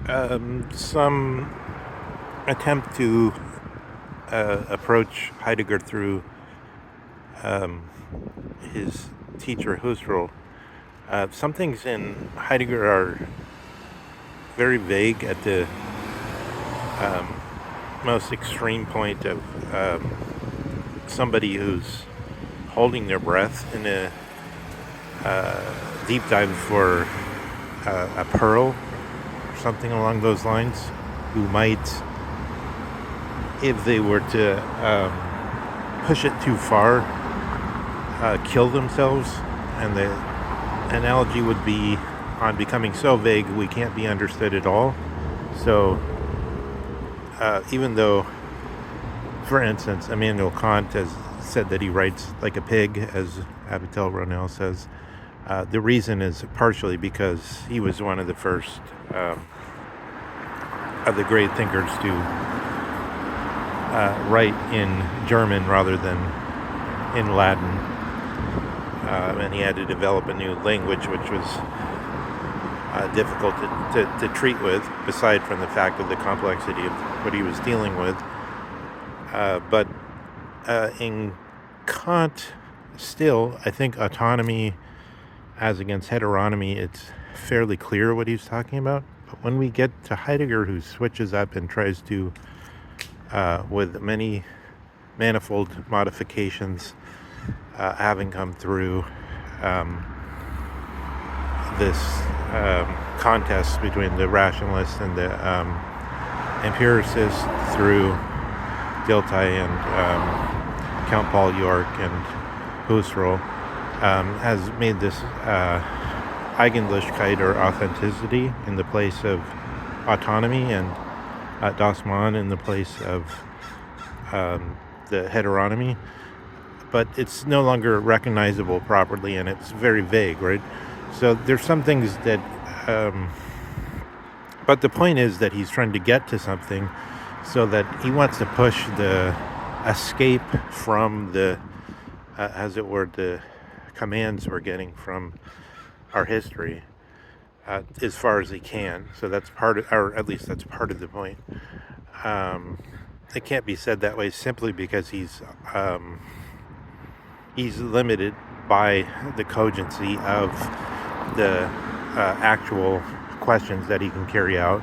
Some attempt to approach Heidegger through um, his teacher Husserl. Some things in Heidegger are very vague at the um, most extreme point of somebody who's holding their breath in a deep dive for a pearl or something along those lines, who might, if they were to push it too far, kill themselves. And the analogy would be on becoming so vague we can't be understood at all. So even though, for instance, Immanuel Kant has said that he writes like a pig, as Avital Ronell says, the reason is partially because he was one of the first of the great thinkers to write in German rather than in Latin. And he had to develop a new language, which was difficult to treat with, aside from the fact of the complexity of what he was dealing with. But in Kant, still, I think autonomy as against heteronomy, it's fairly clear what he's talking about. But when we get to Heidegger, who switches up and tries to, with many manifold modifications having come through this contest between the rationalists and the empiricists through Dilthey and Count Paul York and Husserl, has made this Eigenlichkeit or authenticity in the place of autonomy, and Dasein in the place of the heteronomy. But it's no longer recognizable properly, and it's very vague, right? So there's some things that, but the point is that he's trying to get to something, so that he wants to push the escape from the, as it were, the commands we're getting from our history as far as he can. So that's part of, or at least that's part of the point. It can't be said that way simply because he's limited by the cogency of the actual questions that he can carry out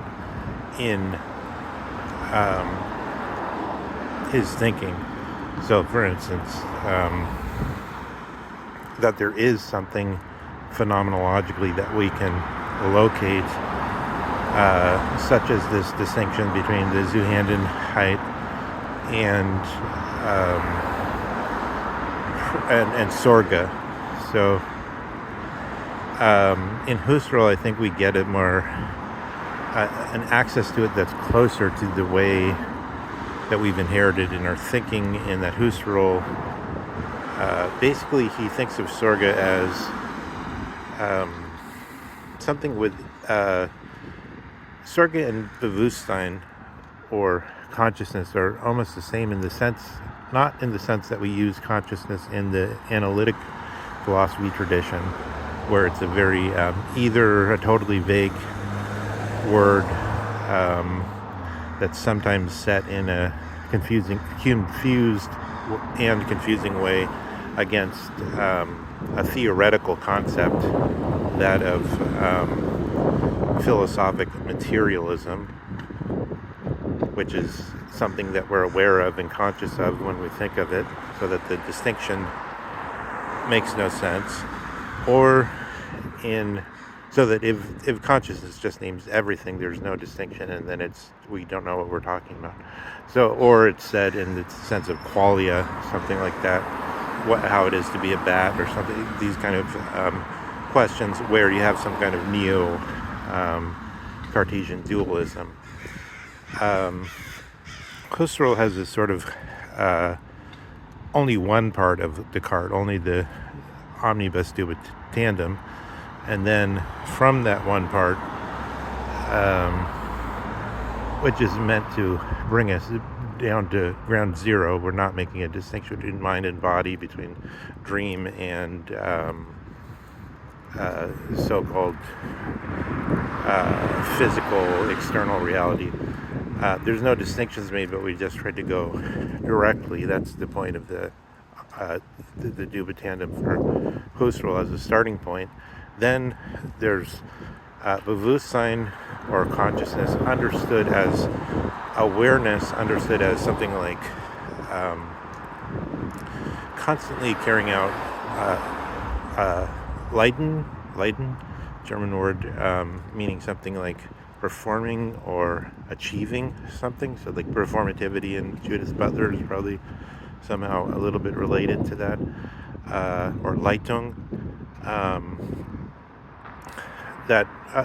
in his thinking. So, for instance, that there is something phenomenologically that we can locate, such as this distinction between the Zuhandenheit and Sorge. So in Husserl, I think we get it more, an access to it that's closer to the way that we've inherited in our thinking, in that Husserl, basically he thinks of Sorge as something with Sorge and Bewusstsein, or consciousness, are almost the same in the sense, not in the sense that we use consciousness in the analytic philosophy tradition, where it's a very either a totally vague word that's sometimes set in a confused and confusing way against a theoretical concept, that of philosophic materialism, which is something that we're aware of and conscious of when we think of it, so that the distinction makes no sense. Or so that if consciousness just names everything, there's no distinction, and then we don't know what we're talking about. So, or it's said in the sense of qualia, something like that, how it is to be a bat or something, these kind of questions where you have some kind of neo Cartesian dualism. Husserl has this sort of only one part of Descartes, only the omnibus dubit tandem, and then from that one part, which is meant to bring us down to ground zero, we're not making a distinction between mind and body, between dream and so-called physical, external reality. There's no distinctions made, but we just tried to go directly. That's the point of the Duber for Husserl as a starting point. Then there's Bewusstsein, or consciousness, understood as awareness, understood as something like constantly carrying out leisten, German word, meaning something like performing or achieving something. So like performativity in Judith Butler is probably somehow a little bit related to that, or Leistung.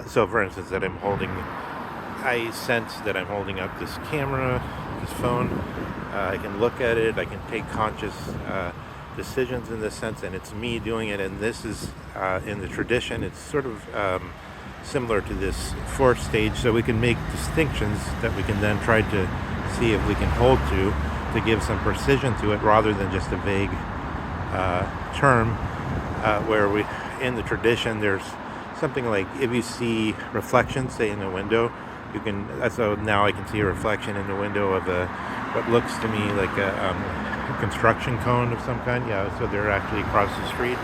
So for instance, that I sense that I'm holding up this camera, this phone. I can look at it, I can take conscious decisions in this sense, and it's me doing it. And this is, in the tradition, it's sort of similar to this fourth stage, so we can make distinctions that we can then try to see if we can hold to give some precision to it, rather than just a vague term, where in the tradition, there's something like, if you see reflection, say in a window, so now I can see a reflection in the window of what looks to me like a construction cone of some kind. Yeah, so they're actually across the street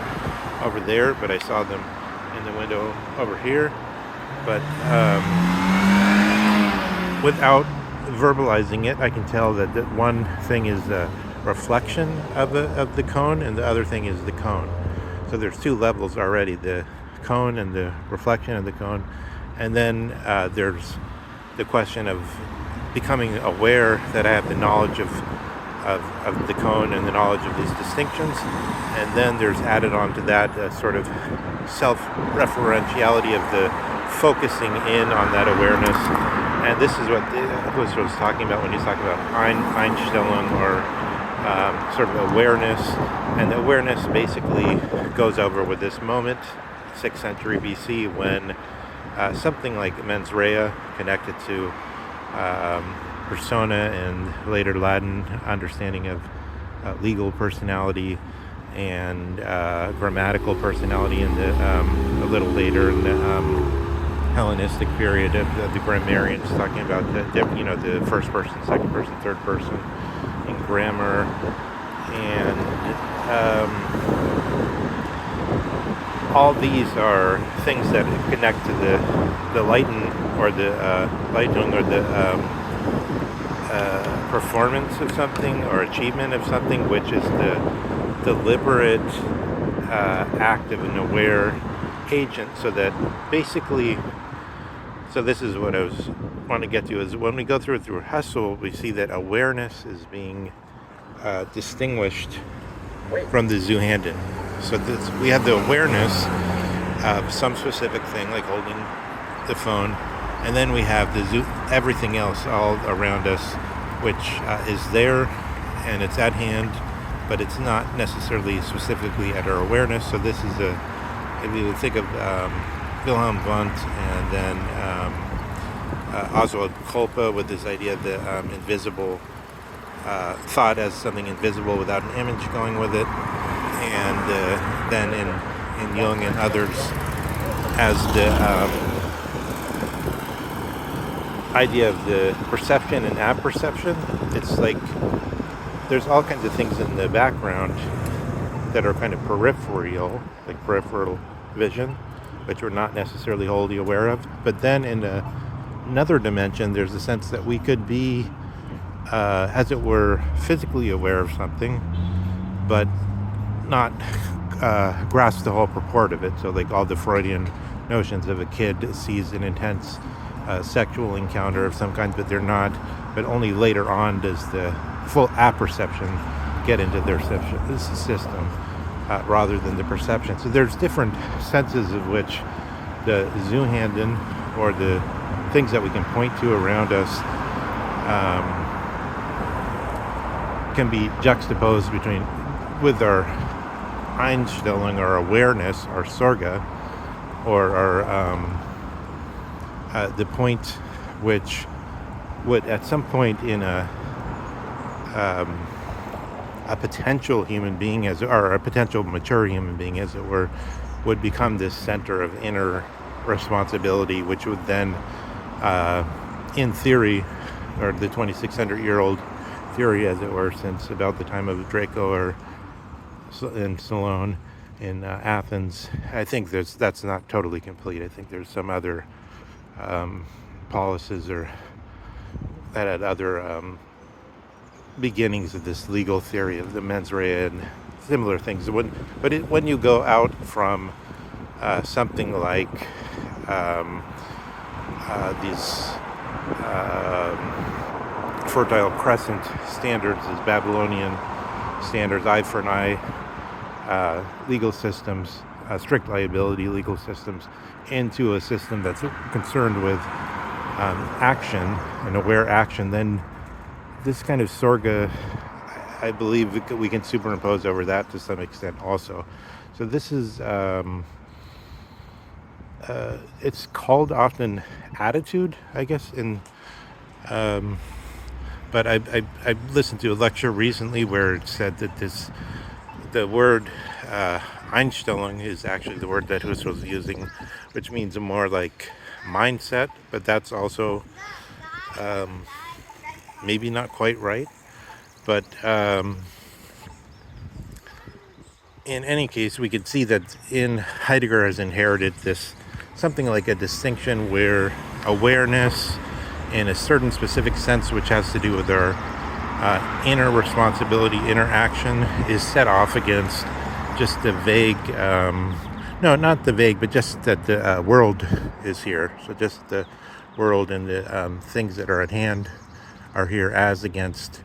over there, but I saw them in the window over here. But without verbalizing it, I can tell that one thing is the reflection of the cone, and the other thing is the cone. So there's two levels already, the cone and the reflection of the cone. And then there's the question of becoming aware that I have the knowledge of the cone and the knowledge of these distinctions. And then there's added on to that a sort of self-referentiality of the focusing in on that awareness. And this is what Husserl was talking about when he's talking about einstellung, or sort of awareness. And the awareness basically goes over with this moment, 6th century BC, when something like mens rea, connected to persona and later Latin understanding of legal personality and grammatical personality in a little later in the Hellenistic period of the grammarians, talking about the first person, second person, third person in grammar. And all these are things that connect to the Leiten, or the Leistung, or the performance of something or achievement of something, which is the deliberate act of an aware agent. So that basically, so this is what I want to get to, is when we go through Husserl, we see that awareness is being distinguished from the Zuhanden. So we have the awareness of some specific thing, like holding the phone, and then we have everything else all around us, which is there and it's at hand, but it's not necessarily specifically at our awareness. So this is if you think of Wilhelm Wundt, and then Oswald Kolpe with this idea of the invisible thought as something invisible without an image going with it, and then in Jung and others as the idea of the perception and apperception. It's like there's all kinds of things in the background that are kind of peripheral, like peripheral vision, which we're not necessarily wholly aware of. But then in another dimension, there's a sense that we could be, as it were, physically aware of something, but not grasp the whole purport of it. So like all the Freudian notions of a kid sees an intense sexual encounter of some kind, but only later on does the full apperception get into their system, rather than the perception. So there's different senses of which the Zuhanden, or the things that we can point to around us, can be juxtaposed with our einstellung, our awareness, our Sorge, or our the point which would at some point in a potential human being, or a potential mature human being, as it were, would become this center of inner responsibility, which would then, in theory, or the 2,600-year-old theory, as it were, since about the time of Draco or in Solon in Athens. I think that's not totally complete. I think there's some other policies or that had other beginnings of this legal theory of the mens rea and similar things. When you go out from something like these Fertile Crescent standards, as Babylonian standards, eye for an eye, legal systems, strict liability legal systems, into a system that's concerned with action and aware action, then this kind of Sorge, I believe we can superimpose over that to some extent also. So this is, it's called often attitude, I guess, but I listened to a lecture recently where it said that the word einstellung is actually the word that Husserl was using, which means a more like mindset, but that's also maybe not quite right. But in any case, we could see that Heidegger has inherited this something like a distinction where awareness in a certain specific sense, which has to do with our inner responsibility, inner action, is set off against just the vague, no, not the vague, but just that the world is here. So just the world and the things that are at hand are here, as against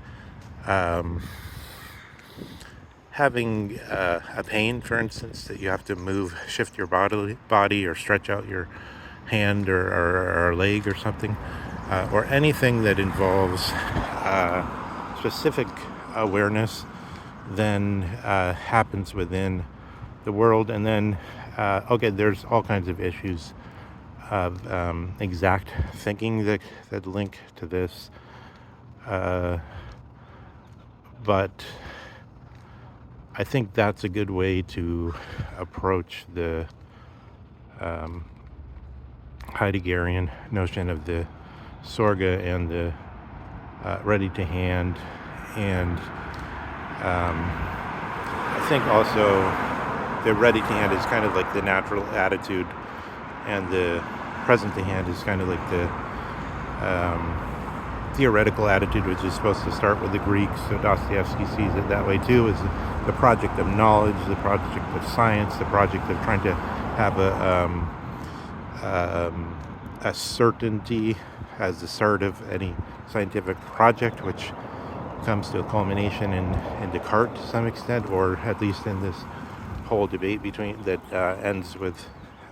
having a pain, for instance, that you have to shift your body or stretch out your hand or leg or something, or anything that involves specific awareness, then happens within the world. And then, there's all kinds of issues of exact thinking that link to this. But I think that's a good way to approach the Heideggerian notion of the Sorge and the ready to hand. And I think also the ready to hand is kind of like the natural attitude, and the present to hand is kind of like the theoretical attitude, which is supposed to start with the Greeks. So Dostoevsky sees it that way too, as the project of knowledge, the project of science, the project of trying to have a certainty as the start of any scientific project, which comes to a culmination in Descartes to some extent, or at least in this whole debate that ends with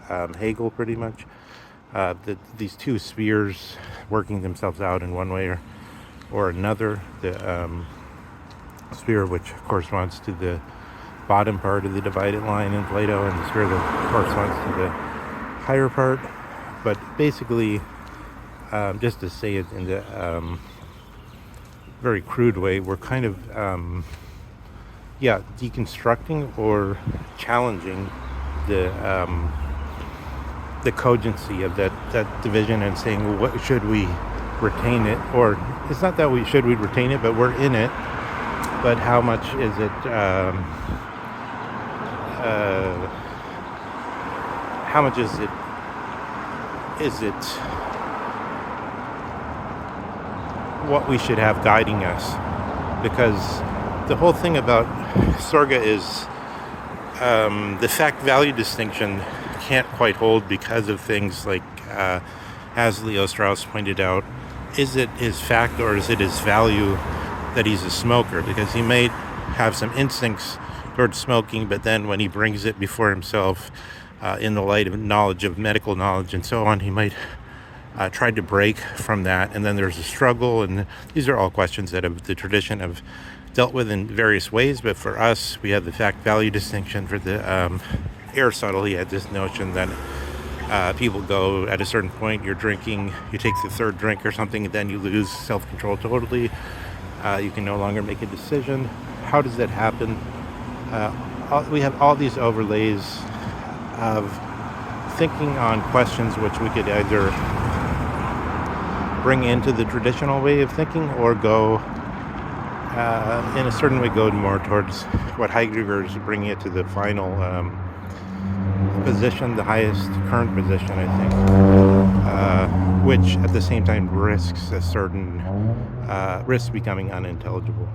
Hegel pretty much. These two spheres working themselves out in one way or another. The sphere which corresponds to the bottom part of the divided line in Plato, and the sphere that corresponds to the higher part. But basically, just to say it in the very crude way, we're kind of deconstructing or challenging the cogency of that division, and saying, well, what should we retain it? Or it's not that we retain it, but we're in it. But how much is it? How much is it? Is it what we should have guiding us? Because the whole thing about Sorge is the fact-value distinction can't quite hold because of things like, as Leo Strauss pointed out, is it his fact or is it his value that he's a smoker? Because he may have some instincts towards smoking, but then when he brings it before himself in the light of knowledge, of medical knowledge and so on, he might try to break from that, and then there's a struggle. And these are all questions that the tradition have dealt with in various ways, but for us, we have the fact-value distinction. For the Aristotle, he had this notion that people go at a certain point, you're drinking, you take the third drink or something, and then you lose self-control totally. You can no longer make a decision. How does that happen? We have all these overlays of thinking on questions which we could either bring into the traditional way of thinking or go, in a certain way, go more towards what Heidegger is bringing it to the final position, the highest current position, I think, which at the same time risks a certain risks becoming unintelligible.